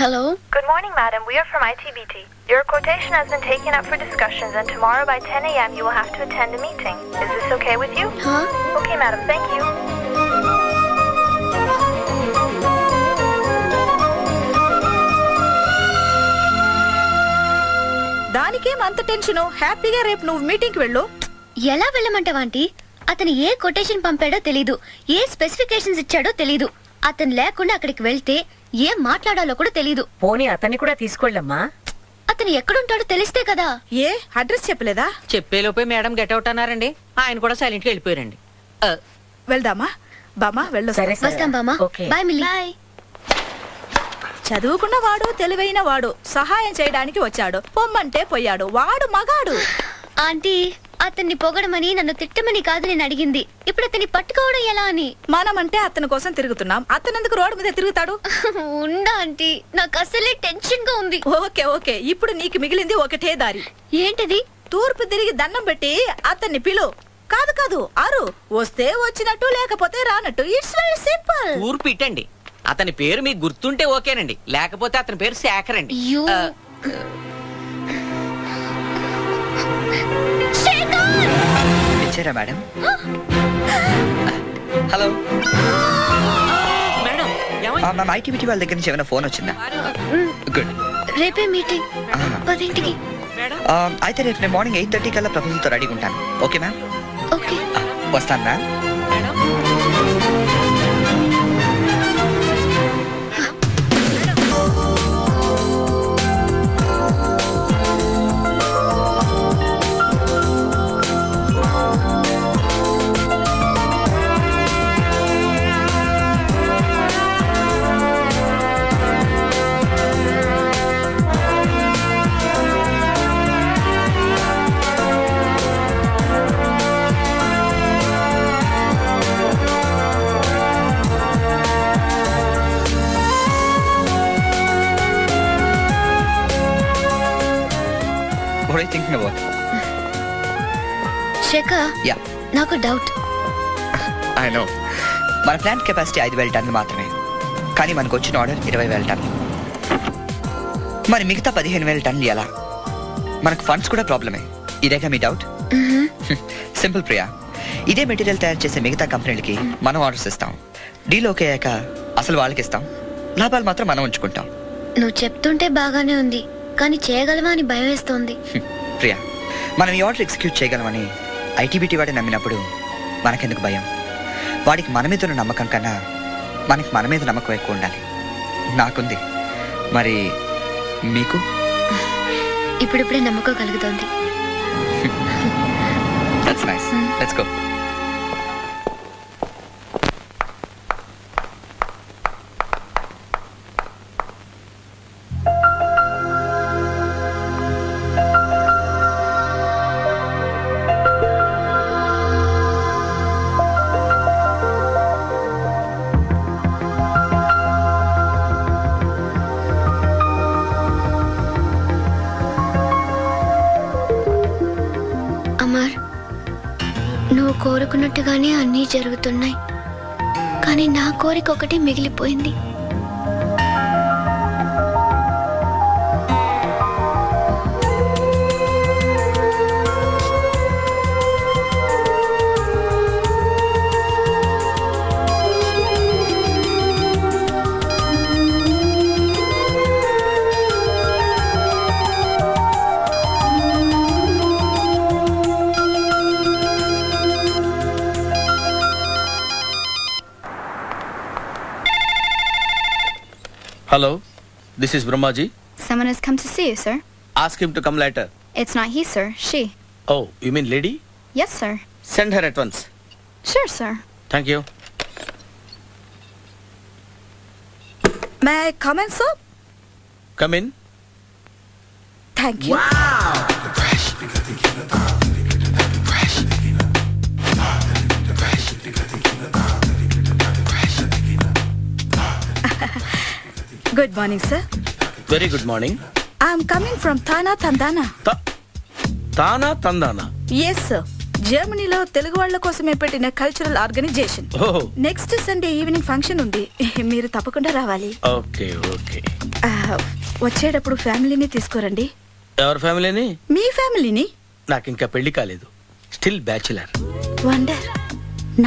Hello. Good morning, madam. We are from ITBT. Your quotation has been taken up for discussions, and tomorrow by 10 a.m. you will have to attend a meeting. Is this okay with you? Huh? Okay, madam. Thank you. దానికేం అంత tension? హ్యాపీగా రేపు నువ్వు మీటింగ్కి వెళ్ళు. ఎలా వెళ్ళమంటావా aunty? అతను ఏ quotation పంపాడో తెలీదు, ఏ స్పెసిఫికేషన్స్ ఇచ్చాడో తెలీదు. అతను లేకుండా అక్కడికి వెళ్తే ఏం మాట్లాడాలో కూడా తెలీదు. పోనీ అతన్ని కూడా తీసుకెళ్ళమ్మా. అతను ఎక్కడుంటాడో తెలిస్తే కదా. ఏ అడ్రస్ చెప్పలేదా? చెప్పేలోపే మేడం గెట్అవుట్ అన్నారండి. ఆయన కూడా సైలెంట్ గా వెళ్ళిపోయారండి. వెళ్దామా బామా? వస్తాం బామా. బాయ్ మిల్లీ. బాయ్. చదువుకున్న వాడు, తెలివైన వాడు, సహాయం చేయడానికి వచ్చాడు. పొమ్మంటే పోయాడు. వాడు మగాడు. ఆంటీ, అతన్ని పొగడమని నన్ను తిట్టమని కాదు నేను అడిగింది. ఇప్పుడు అతన్ని పట్టుకోవడం ఎలా అని. మనమంటే అతని కోసం తిరుగుతున్నాం. అతను ఎందుకు రోడ్డు మీద తిరుగుతాడు? ఉండా ఆంటీ, నాకు అసలే టెన్షన్ గా ఉంది. ఓకే ఓకే, ఇప్పుడు నీకు మిగిలింది ఒకటే దారి. ఏంటది? తూర్పు తిరిగి దండం పెట్టి అతన్ని పిలు. కాదు కాదు, అరు. వస్తే వచ్చినట్టు, లేకపోతే రానట్టు. It's very simple. తూర్పు ఇట్టండి. అతని పేరు మీకు గుర్తుంటే ఓకేనండి, లేకపోతే అతని పేరు శేఖర్ అండి. ఇచ్చారా మేడం? హలో మేడం, మ్యామ్, ఐటీబీటీ వాళ్ళ దగ్గర నుంచి ఏమైనా ఫోన్ వచ్చిందా? గుడ్. రేపే మీటింగ్ 10ంటికి. అయితే రేపు నేను మార్నింగ్ 8:30 కల్లా ప్రపోజల్తో రెడీగా ఉంటాను. Okay ma'am? ఓకే, వస్తాను ma'am. What are you thinking about? Shekhar, Yeah. నాకు డౌట్. I know. మన ప్లాంట్ కెపాసిటీ 5,000 టన్నులు మాత్రమే. కానీ మనకు వచ్చిన ఆర్డర్ 20,000 టన్నులు. మరి మిగతా 15,000 టన్నులు ఎలా? మనకు ఫండ్స్ కూడా ప్రాబ్లమే. ఇదేగా మీ డౌట్? సింపుల్ ప్రియా. ఇదే మెటీరియల్ తయారు చేసే మిగతా కంపెనీలకి మనం ఆర్డర్స్ ఇస్తాం. డీల్ ఓకే అయ్యాక అసలు వాళ్ళకి ఇస్తాం. లాభాలు మాత్రం మనం ఉంచుకుంటాం. నువ్వు చెప్తుంటే బాగానే ఉంది, కానీ చేయగలవా అని భయం వేస్తోంది. ప్రియా, మనం ఈ ఆర్డర్ ఎగ్జిక్యూట్ చేయగలమని ఐటీబీటీ వాడి నమ్మినప్పుడు మనకెందుకు భయం? వాడికి మన మీద ఉన్న నమ్మకం కన్నా మనకి మన మీద నమ్మకం ఎక్కువ ఉండాలి. నాకుంది. మరి మీకు? ఇప్పుడిప్పుడే నమ్మకం కలుగుతోంది. That's nice. Let's go. నువ్వు కోరుకున్నట్టుగానే అన్నీ జరుగుతున్నాయి, కానీ నా కోరిక ఒకటి మిగిలిపోయింది. Hello, this is Brahmaji. Someone has come to see you, sir. Ask him to come later. It's not he, sir. She. Oh, you mean lady? Yes, sir. Send her at once. Sure, sir. Thank you. May I come in, sir? Come in. Thank you. Wow! Good morning, sir. Very good morning. I am coming from Thana Tandana. Tana Tandana. Yes, sir. జర్మనీలో తెలుగు వాళ్ళ కోసమే పెట్టిన cultural organisation. ఓహో next Sunday evening function ఉంది, మీరు తప్పకుండా రావాలి. Okay okay. వచ్చేటప్పుడు ఫ్యామిలీని తీసుకురండి. ఎవరి ఫ్యామిలీని? మీ ఫ్యామిలీని. నాకు ఇంకా పెళ్లి కాలేదు, స్టిల్ బ్యాచులర్. వండర్,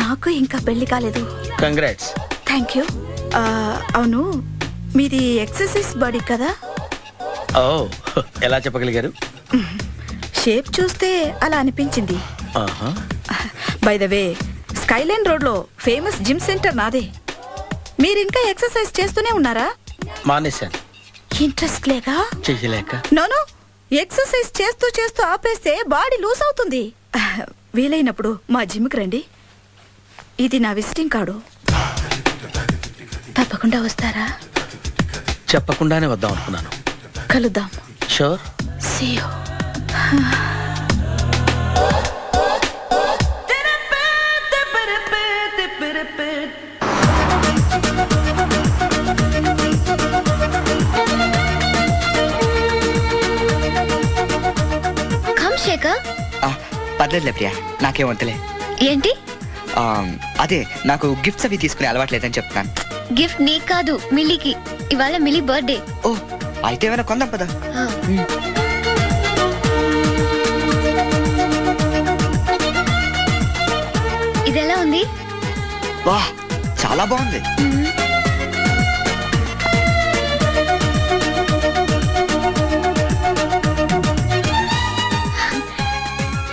నాకు ఇంకా పెళ్లి కాలేదు. కంగ్రాట్స్. Thank you. అవును, మీది ఎక్సర్సైజ్ బాడీ కదా? ఓ, ఎలా చెప్పగలిగారు? షేప్ చూస్తే అలా అనిపించింది. By the way, Skyline road లో ఫేమస్ జిమ్ సెంటర్ నాదే. మీరు ఇంకా ఎక్సర్సైజ్ చేస్తూనే ఉన్నారా? మానేశాను. ఇంట్రెస్ట్ లేక? చెయ్యలేక. నోను, ఎక్సర్సైజ్ చేస్తూ చేస్తూ ఆపేస్తే బాడీ లూజ్ అవుతుంది. వీలైనప్పుడు మా జిమ్కి రండి. ఇది నా విజిటింగ్ కార్డు. తప్పకుండా వస్తారా? చెప్పకుండానే వద్దాం అనుకున్నాను. కలుద్దాం. Sure. See you. Come Shekhar. పర్లేదులే ప్రియా, నాకేం వద్దులే. ఏంటి? అదే, నాకు గిఫ్ట్స్ అవి తీసుకునే అలవాట్లేదని చెప్తాను. గిఫ్ట్ నీకు కాదు, మిల్లీకి. ఇవాళ మిల్లీ బర్త్డే. ఓ, అయితే ఏమైనా కొందాం పదా. ఇదెలా ఉంది? వా, చాలా బాగుంది.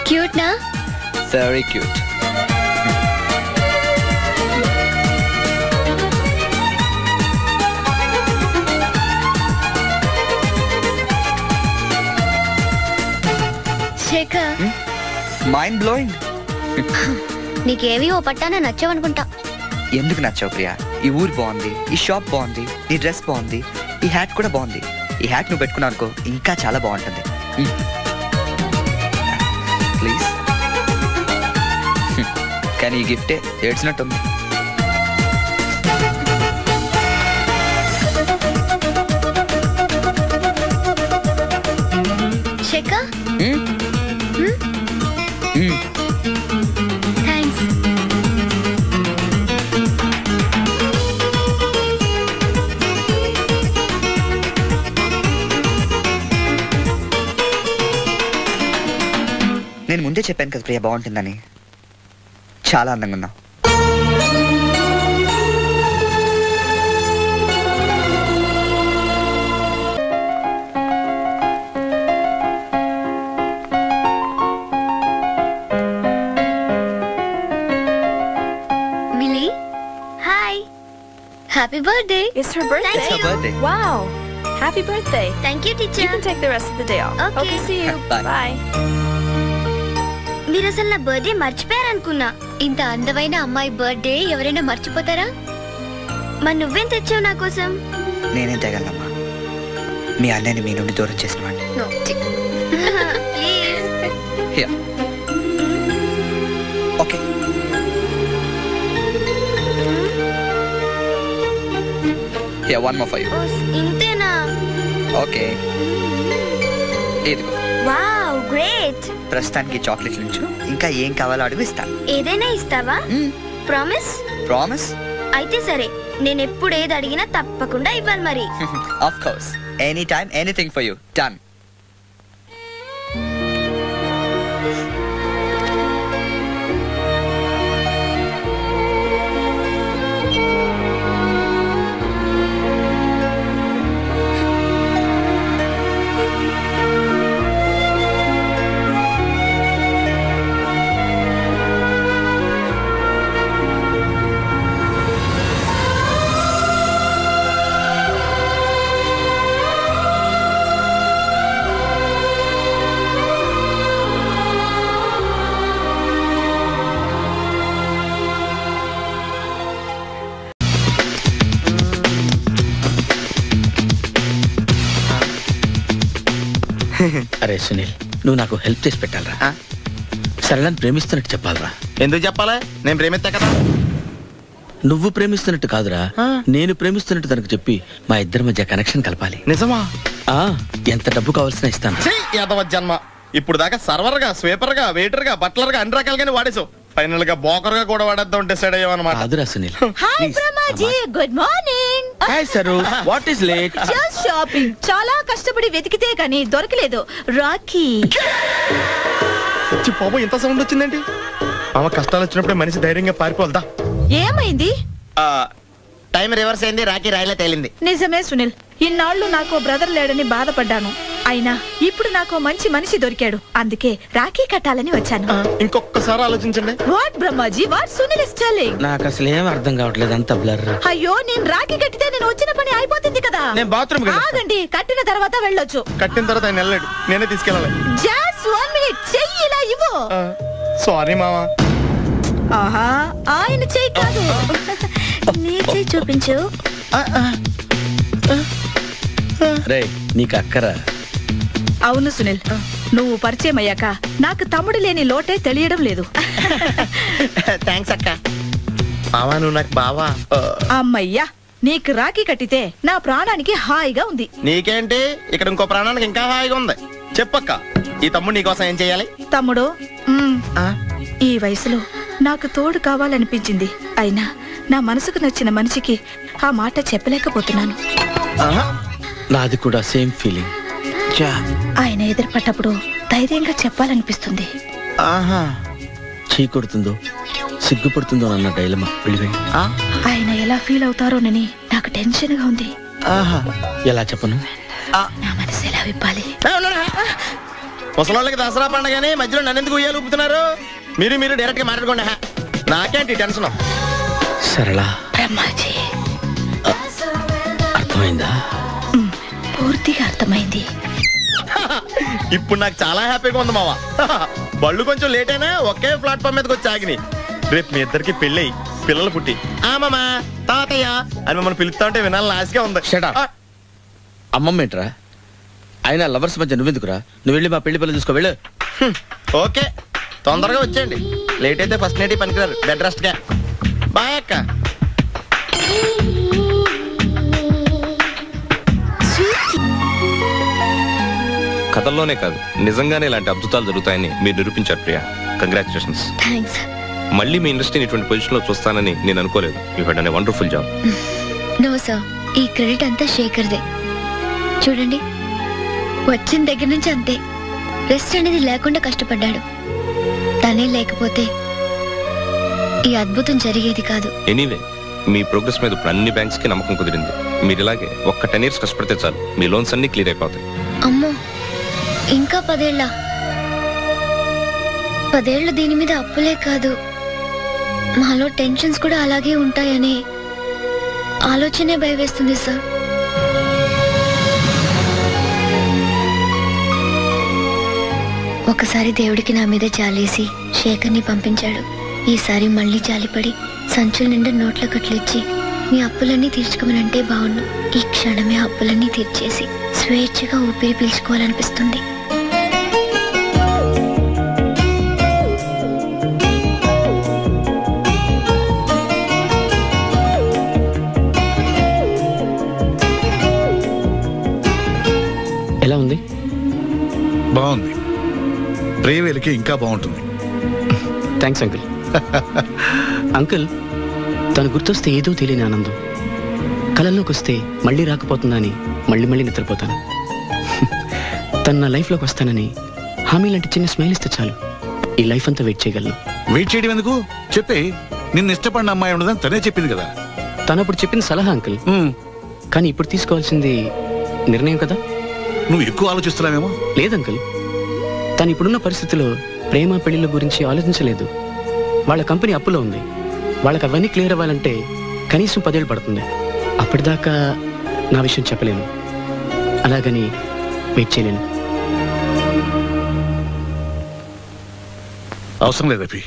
క్యూట్ నా? Very cute. Shekhar, mind blowing. నీకేవి ఓ పట్టాన నచ్చవనుకుంటా. ఎందుకు నచ్చావు ప్రియా? ఈ ఊరు బాగుంది, ఈ షాప్ బాగుంది, నీ డ్రెస్ బాగుంది, ఈ హ్యాట్ కూడా బాగుంది. ఈ హ్యాట్ నువ్వు పెట్టుకున్నావు అనుకో, ఇంకా చాలా బాగుంటుంది. ప్లీజ్. కానీ ఈ గిఫ్టే ఏడ్చినట్టుంది. శేఖర్, థ్యాంక్స్. నేను ముందే చెప్పాను కదా ప్రియా, బాగుంటుందని. చాలా అందంగా ఉన్నావు. Milli, hi. Happy birthday. It's her birthday. It's her birthday. Wow. Happy birthday. Thank you You teacher. can take the rest of the day off. Okay. See you. Bye. Bye. మీరు అసలు నా బర్త్డే మర్చిపోయారనుకున్నా. ఇంత అందమైన అమ్మాయి birthday ఎవరైనా మర్చిపోతారా? మరి నువ్వేం తెచ్చావు నా కోసం? నేనేం తేగలనమ్మా, మీ అన్నయ్యని మీ నుండి దూరం చేసిన వాడిని. Please. Okay. One more for you. ఇంతేనా? ఓకే, ఇదిగో. Wow, great. ప్రస్తుతానికి చాక్లెట్ నుంచి ఇంకా ఏం కావాలో అడుగు, ఇస్తాను. ఏదైనా ఇస్తావా? ప్రామిస్? ప్రామిస్. అయితే సరే, నేను ఎప్పుడు ఏది అడిగినా తప్పకుండా ఇవ్వాలి మరి. Of course, any time, anything for you. Done. అరే సునీల్, నువ్వు నాకు హెల్ప్ చేసి పెట్టాలరా. సరళని ప్రేమిస్తున్నట్టు చెప్పాలరా. ఎందుకు చెప్పాలా? నేను ప్రేమిస్తా కదా. నువ్వు ప్రేమిస్తున్నట్టు కాదురా, నేను ప్రేమిస్తున్నట్టు తనకు చెప్పి మా ఇద్దరి మధ్య కనెక్షన్ కలపాలి. నిజమా? ఎంత డబ్బు కావాల్సిన ఇస్తాను. యాదవ జన్మ, ఇప్పుడు దాకా సర్వర్ గా స్వీపర్ గా వెయిటర్ గా బట్లర్ గా అన్ని రకాలుగానే వాడేసావు. ఫైనల్ గా బోకర్ గా కూడా వాడేద్దాం డిసైడ్ అయ్యామన్నమాట. కాదురా Sunil. Hi Brahmaji, good morning. Hi sir, what is late? Just shopping. చాలా కష్టపడి వెతికితే కానీ దొరకలేదు. రాఖీ. బాబు ఇంత సౌండ్ వచ్చిందండి? మామ కష్టాలు వచ్చినప్పుడే మనిషి ధైర్యంగా పారిపోదా. ఏమైంది? టైం రివర్స్ అయింది, రాఖీ రాయిలా తేలింది. నిజమే సునీల్, ఇన్నాళ్ళు నాకు బ్రదర్ లేడని బాధపడ్డాను. అయినా ఇప్పుడు నాకు మంచి మనిషి దొరికాడు. అందుకే రాఖీ కట్టాలని వచ్చాను. ఇంకొకసారి ఆలోచించండి. What Brahmaji, what Sunil is telling? నాకు అసలు ఏం అర్థం కావట్లేదు, అంత బ్లర్. అయ్యో, నేను రాఖీ కట్టితే నేను వచ్చిన పని అయిపోతుంది కదా. నేను బాత్రూమ్ ఆగండి, కట్టిన తర్వాత వెళ్ళొచ్చు. కట్టిన తర్వాత ఆయన వెళ్ళాడు, నేనే తీసుకెళ్ళాలి. జస్ట్ 1 minute, చెయ్యి ఇలా ఇవ్వు. సారీ మామా. ఆహా, ఆయన చెయ్యి కాదు, నీ చెయ్యి చూపించు. రే, నీకు అక్కరా? అవును సునీల్, నువ్వు పరిచయం అయ్యాక నాకు తమ్ముడు లేని లోటే తెలియడం లేదు. థ్యాంక్స్ అక్క. మావా నువ్వు నాకు బావా. అమ్మయ్యా, నీకు రాఖీ కట్టితే నా ప్రాణానికి హాయిగా ఉంది. నీకేంటి, ఇక్కడ ఇంకో ప్రాణానికి ఇంకా హాయిగా ఉంది. చెప్పక్క, ఈ తమ్ముడు నీకోసం ఏం చెయ్యాలి? తమ్ముడు, ఈ వయసులో నాకు తోడు కావాలనిపించింది. అయినా నా మనసుకు నచ్చిన మనిషికి ఆ మాట చెప్పలేకపోతున్నాను. నాది కూడా సేమ్ ఫీలింగ్. ఆయన ఎదురుపడ్డప్పుడు ధైర్యంగా చెప్పాలనిపిస్తుంది. చీ కొడుతుందో సిగ్గుపడుతుందో అన్న డైలమా. వెళ్ళి ఆయన ఎలా ఫీల్ అవుతారోనని నాకు టెన్షన్ గా ఉంది. ఎలా చెప్పను? నా మనసు ఎలా విప్పాలి? ముసలోళ్ళకి దసరా పండుగని మధ్యలో నన్ను ఎందుకు ఉయ్యాలు ఊపుతున్నారు? మీరు డైరెక్ట్ గా మాట్లాడుకోండి. నాకేంటి టెన్షన్? సరళా, బ్రహ్మాజీ, అర్థమైందా? పూర్తిగా అర్థమైంది. ఇప్పుడు నాకు చాలా హ్యాపీగా ఉంది మావా. బళ్ళు కొంచెం లేట్ అయినా ఒకే ప్లాట్ఫామ్ మీదకి వచ్చి ఆగినాయి. రేపు మీ ఇద్దరికి పెళ్ళి పిల్లలు పుట్టి మామా తాతయ్య అని మమ్మల్ని పిలుస్తా ఉంటే వినాలని ఆశగా ఉంది. అమ్మమ్మ ఏంట్రా? ఆయన లవర్స్ మధ్య నువ్వెందుకురా? నువ్వు వెళ్ళి మా పెళ్లి పిల్లలు చూసుకో, వెళ్ళు. ఓకే, తొందరగా వచ్చేయండి. లేట్ అయితే ఫస్ట్ నైట్ పనికిరారు. బెడ్ రెస్ట్ గా. బాయ్ అక్క. కథల్లోనే కాదు, నిజంగానే ఇలాంటి అద్భుతాలు జరుగుతాయని మీరు నిరూపించారు ప్రియా. కంగ్రాచులేషన్స్. థ్యాంక్స్. మళ్ళీ మీ ఇండస్ట్రీని ఇటువంటి పొజిషన్ లో చూస్తానని నేను అనుకోలేదు. You had done a wonderful job. No sir, ఈ క్రెడిట్ అంతా శేఖర్దే. చూడండి, వచ్చిన దగ్గర నుంచి అంతే. రెస్ట్ అనేది లేకుండా కష్టపడ్డాడు. తనే లేకపోతే ఈ అద్భుతం జరిగేది కాదు. ఎనీవే, మీ ప్రోగ్రెస్ మీద ఇప్పుడు అన్ని బ్యాంక్స్ కి నమ్మకం కుదిరింది. మీరు ఇలాగే ఒక్క 10 years కష్టపడితే చాలు, మీ లోన్స్ అన్ని క్లియర్ అయిపోతాయి. అమ్మో, ఇంకా 10 ఏళ్ళ? 10 ఏళ్ళు దీని మీద అప్పులే కాదు, మాలో టెన్షన్స్ కూడా అలాగే ఉంటాయని ఆలోచనే భయం వేస్తుంది సార్. ఒకసారి దేవుడికి నా మీద జాలేసి శేఖర్ని పంపించాడు. ఈసారి మళ్ళీ జాలిపడి సంచుల నిండా నోట్ల కట్లిచ్చి మీ అప్పులన్నీ తీర్చుకోమనంటే బాగుండు. ఈ క్షణమే అప్పులన్నీ తీర్చేసి స్వేచ్ఛగా ఊపిరి పీల్చుకోవాలనిపిస్తుంది. ఎలా ఉంది? బాగుంది. ప్రేవేలికి ఇంకా బాగుంటుంది. Thanks uncle. అంకుల్, తను గుర్తొస్తే ఏదో తెలియని ఆనందం. కళల్లోకి వస్తే మళ్ళీ రాకపోతుందని మళ్ళీ మళ్ళీ నిద్రపోతాను. తను నా లైఫ్లోకి వస్తానని హామీ లాంటి చిన్న స్మైల్ ఇస్తే చాలు, ఈ లైఫ్ అంతా వెయిట్ చేయగలను. వెయిట్ చేయడం ఎందుకు? చెప్పే, నిన్ను ఇష్టపడిన అమ్మాయి ఉండదని తనే చెప్పింది కదా. తను అప్పుడు చెప్పింది సలహా అంకుల్, కానీ ఇప్పుడు తీసుకోవాల్సింది నిర్ణయం కదా. నువ్వు ఎక్కువ ఆలోచిస్తున్నావేమో. లేదంకుల్, తను ఇప్పుడున్న పరిస్థితిలో ప్రేమ పెళ్లిళ్ళ గురించి ఆలోచించలేదు. వాళ్ళ కంపెనీ అప్పులో ఉంది. వాళ్ళకి అవన్నీ క్లియర్ అవ్వాలంటే కనీసం 10 ఏళ్ళు పడుతుంది. అప్పటిదాకా నా విషయం చెప్పలేను, అలాగని వెయిట్ చేయలేను. అవసరం లేదు అభి.